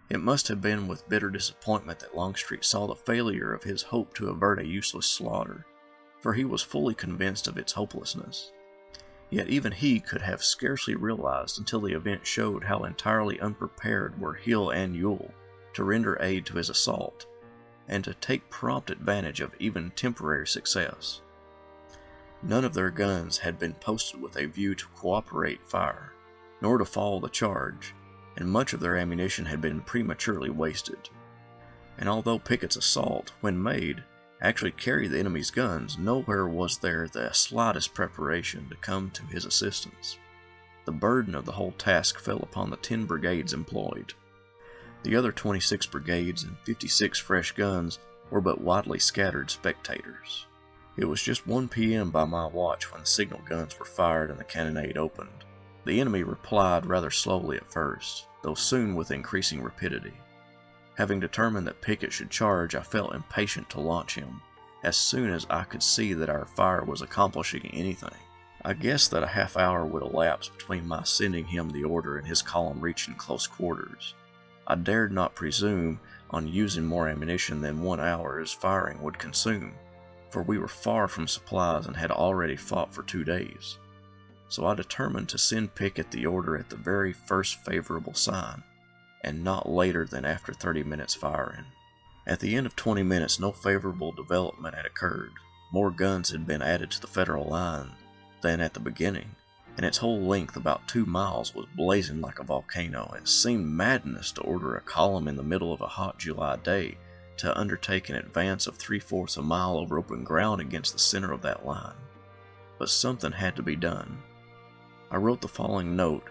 It must have been with bitter disappointment that Longstreet saw the failure of his hope to avert a useless slaughter, for he was fully convinced of its hopelessness. Yet even he could have scarcely realized until the event showed how entirely unprepared were Hill and Ewell to render aid to his assault, and to take prompt advantage of even temporary success. None of their guns had been posted with a view to cooperate fire, nor to follow the charge, and much of their ammunition had been prematurely wasted. And although Pickett's assault, when made, actually carried the enemy's guns, nowhere was there the slightest preparation to come to his assistance. The burden of the whole task fell upon the 10 brigades employed. The other 26 brigades and 56 fresh guns were but widely scattered spectators. It was just 1 p.m. by my watch when the signal guns were fired and the cannonade opened. The enemy replied rather slowly at first, though soon with increasing rapidity. Having determined that Pickett should charge, I felt impatient to launch him, as soon as I could see that our fire was accomplishing anything. I guessed that a half hour would elapse between my sending him the order and his column reaching close quarters. I dared not presume on using more ammunition than 1 hour's firing would consume, for we were far from supplies and had already fought for 2 days. So I determined to send Pickett the order at the very first favorable sign, and not later than after 30 minutes firing. At the end of 20 minutes, no favorable development had occurred. More guns had been added to the Federal line than at the beginning, and its whole length, about 2 miles, was blazing like a volcano. It seemed madness to order a column in the middle of a hot July day to undertake an advance of 3/4 a mile over open ground against the center of that line. But something had to be done. I wrote the following note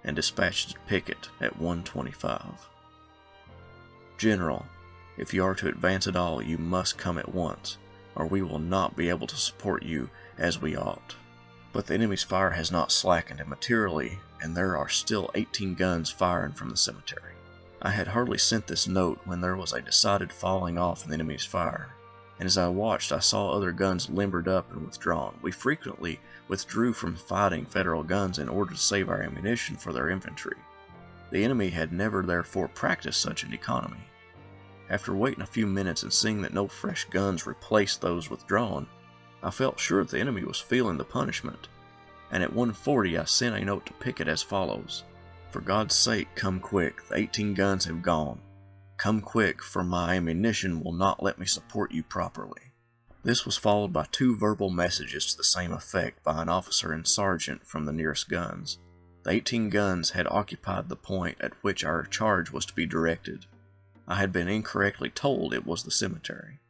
and dispatched it to Pickett at 1:25. General, if you are to advance at all, you must come at once, or we will not be able to support you as we ought. But the enemy's fire has not slackened materially, and there are still 18 guns firing from the cemetery. I had hardly sent this note when there was a decided falling off in the enemy's fire, and as I watched I saw other guns limbered up and withdrawn. We frequently withdrew from fighting Federal guns in order to save our ammunition for their infantry. The enemy had never therefore practiced such an economy. After waiting a few minutes and seeing that no fresh guns replaced those withdrawn, I felt sure that the enemy was feeling the punishment, and at 1:40 I sent a note to Pickett as follows: "For God's sake, come quick, the 18 guns have gone. Come quick, for my ammunition will not let me support you properly." This was followed by 2 verbal messages to the same effect by an officer and sergeant from the nearest guns. The 18 guns had occupied the point at which our charge was to be directed. I had been incorrectly told it was the cemetery.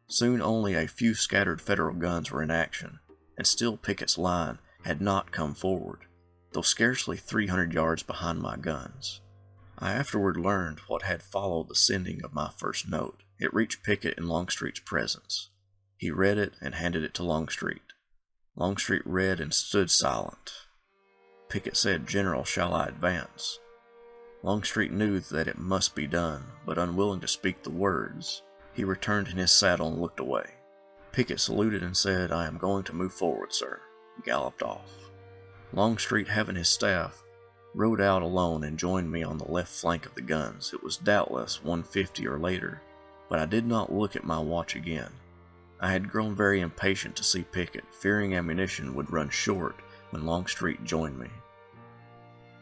Soon only a few scattered Federal guns were in action, and still Pickett's line had not come forward, though scarcely 300 yards behind my guns. I afterward learned what had followed the sending of my first note. It reached Pickett in Longstreet's presence. He read it and handed it to Longstreet. Longstreet read and stood silent. Pickett said, "General, shall I advance?" Longstreet knew that it must be done, but unwilling to speak the words, he returned in his saddle and looked away. Pickett saluted and said, "I am going to move forward, sir," and galloped off. Longstreet, having his staff, rode out alone and joined me on the left flank of the guns. It was doubtless 1:50 or later, but I did not look at my watch again. I had grown very impatient to see Pickett, fearing ammunition would run short when Longstreet joined me.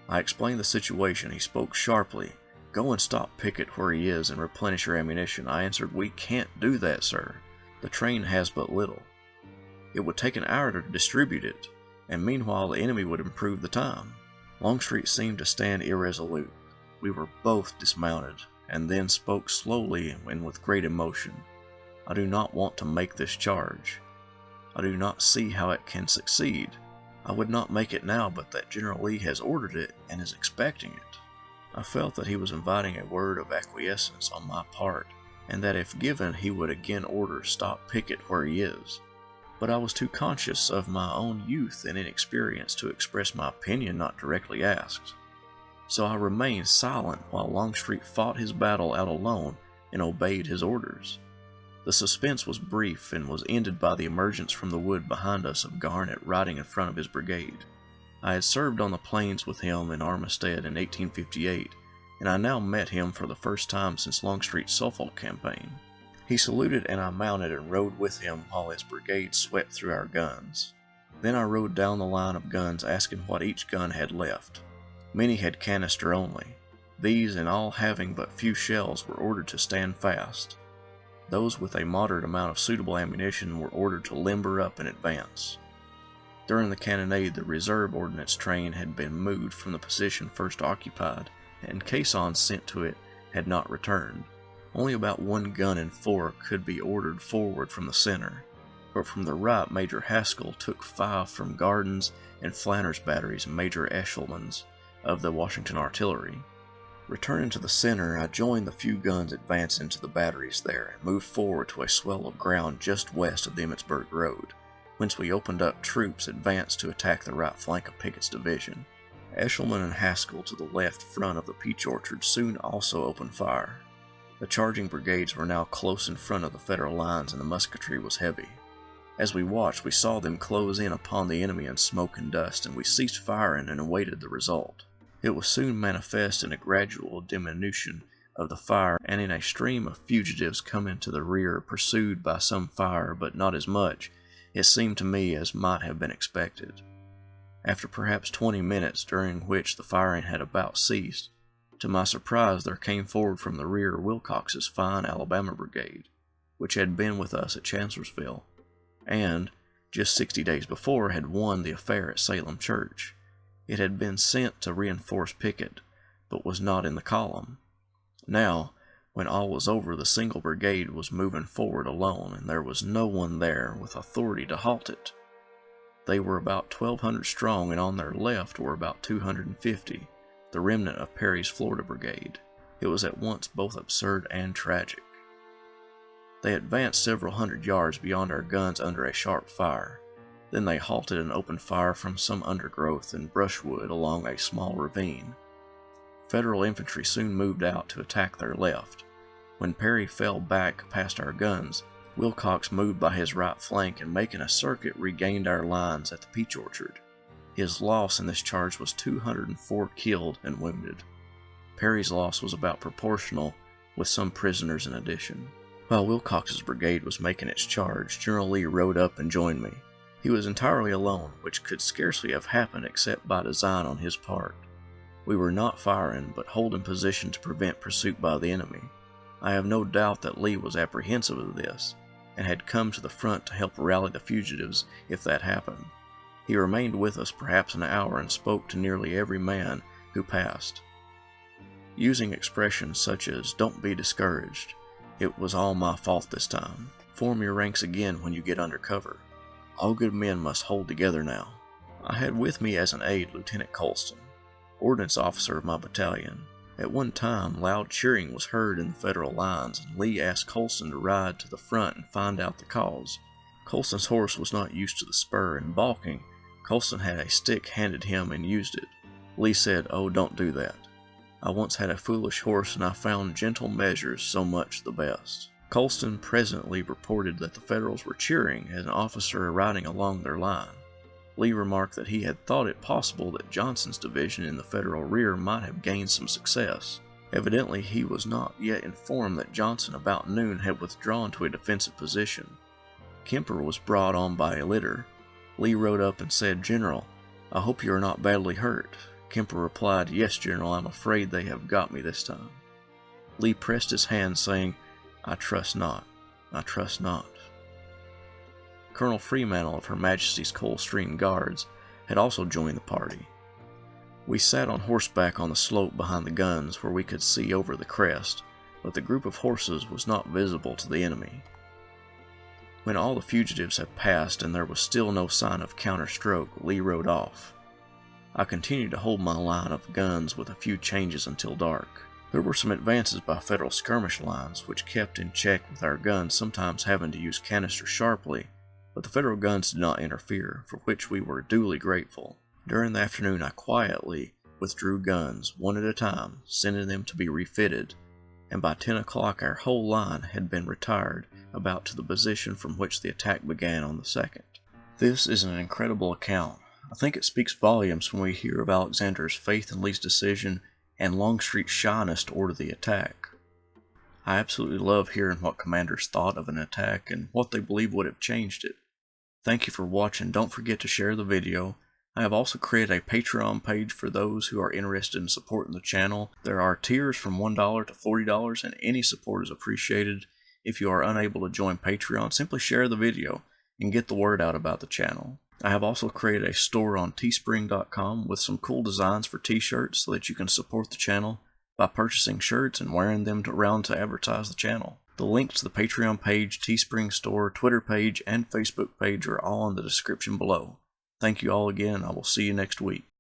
I explained the situation. He spoke sharply. "Go and stop Pickett where he is and replenish your ammunition." I answered, "We can't do that, sir. The train has but little. It would take an hour to distribute it, and meanwhile the enemy would improve the time." Longstreet seemed to stand irresolute. We were both dismounted, and then spoke slowly and with great emotion. "I do not want to make this charge. I do not see how it can succeed. I would not make it now but that General Lee has ordered it and is expecting it." I felt that he was inviting a word of acquiescence on my part, and that if given he would again order "Stop Pickett where he is." But I was too conscious of my own youth and inexperience to express my opinion not directly asked. So I remained silent while Longstreet fought his battle out alone and obeyed his orders. The suspense was brief and was ended by the emergence from the wood behind us of Garnett riding in front of his brigade. I had served on the plains with him in Armistead in 1858, and I now met him for the first time since Longstreet's Suffolk campaign. He saluted and I mounted and rode with him while his brigade swept through our guns. Then I rode down the line of guns asking what each gun had left. Many had canister only. These, and all having but few shells, were ordered to stand fast. Those with a moderate amount of suitable ammunition were ordered to limber up and advance. During the cannonade, the reserve ordnance train had been moved from the position first occupied, and caissons sent to it had not returned. Only about 1 gun in 4 could be ordered forward from the center, but from the right Major Haskell took 5 from Gardens and Flanner's batteries and Major Eshelman's of the Washington Artillery. Returning to the center, I joined the few guns advancing to the batteries there and moved forward to a swell of ground just west of the Emmitsburg Road, whence we opened up troops advanced to attack the right flank of Pickett's division. Eshelman and Haskell to the left front of the peach orchard soon also opened fire. The charging brigades were now close in front of the Federal lines and the musketry was heavy. As we watched, we saw them close in upon the enemy in smoke and dust, and we ceased firing and awaited the result. It was soon manifest in a gradual diminution of the fire and in a stream of fugitives coming to the rear, pursued by some fire, but not as much, it seemed to me, as might have been expected. After perhaps 20 minutes, during which the firing had about ceased, to my surprise there came forward from the rear Wilcox's fine Alabama brigade, which had been with us at Chancellorsville, and, just 60 days before, had won the affair at Salem Church. It had been sent to reinforce Pickett, but was not in the column. Now, when all was over, the single brigade was moving forward alone, and there was no one there with authority to halt it. They were about 1,200 strong, and on their left were about 250, the remnant of Perry's Florida Brigade. It was at once both absurd and tragic. They advanced several hundred yards beyond our guns under a sharp fire. Then they halted and opened fire from some undergrowth and brushwood along a small ravine. Federal infantry soon moved out to attack their left. When Perry fell back past our guns, Wilcox moved by his right flank and, making a circuit, regained our lines at the peach orchard. His loss in this charge was 204 killed and wounded. Perry's loss was about proportional, with some prisoners in addition. While Wilcox's brigade was making its charge, General Lee rode up and joined me. He was entirely alone, which could scarcely have happened except by design on his part. We were not firing, but holding position to prevent pursuit by the enemy. I have no doubt that Lee was apprehensive of this, and had come to the front to help rally the fugitives if that happened. He remained with us perhaps an hour and spoke to nearly every man who passed, using expressions such as, "Don't be discouraged. It was all my fault this time. Form your ranks again when you get under cover. All good men must hold together now." I had with me as an aide Lieutenant Colston, ordnance officer of my battalion. At one time, loud cheering was heard in the Federal lines, and Lee asked Colston to ride to the front and find out the cause. Colston's horse was not used to the spur, and balking, Colston had a stick handed him and used it. Lee said, "Oh, don't do that. I once had a foolish horse, and I found gentle measures so much the best." Colston presently reported that the Federals were cheering as an officer riding along their line. Lee remarked that he had thought it possible that Johnson's division in the Federal rear might have gained some success. Evidently he was not yet informed that Johnson about noon had withdrawn to a defensive position. Kemper was brought on by a litter. Lee rode up and said, "General, I hope you are not badly hurt." Kemper replied, "Yes, General, I'm afraid they have got me this time." Lee pressed his hand, saying, "I trust not. I trust not." Colonel Freemantle of Her Majesty's Coldstream Guards had also joined the party. We sat on horseback on the slope behind the guns where we could see over the crest, but the group of horses was not visible to the enemy. When all the fugitives had passed and there was still no sign of counterstroke, Lee rode off. I continued to hold my line of guns with a few changes until dark. There were some advances by Federal skirmish lines, which kept in check with our guns sometimes having to use canister sharply, but the Federal guns did not interfere, for which we were duly grateful. During the afternoon I quietly withdrew guns, one at a time, sending them to be refitted, and by 10 o'clock our whole line had been retired about to the position from which the attack began on the 2nd. This is an incredible account. I think it speaks volumes when we hear of Alexander's faith in Lee's decision and Longstreet's shyness to order the attack. I absolutely love hearing what commanders thought of an attack and what they believe would have changed it. Thank you for watching. Don't forget to share the video. I have also created a Patreon page for those who are interested in supporting the channel. There are tiers from $1 to $40, and any support is appreciated. If you are unable to join Patreon, simply share the video and get the word out about the channel. I have also created a store on teespring.com with some cool designs for t-shirts so that you can support the channel by purchasing shirts and wearing them around to advertise the channel. The links to the Patreon page, Teespring store, Twitter page, and Facebook page are all in the description below. Thank you all again, and I will see you next week.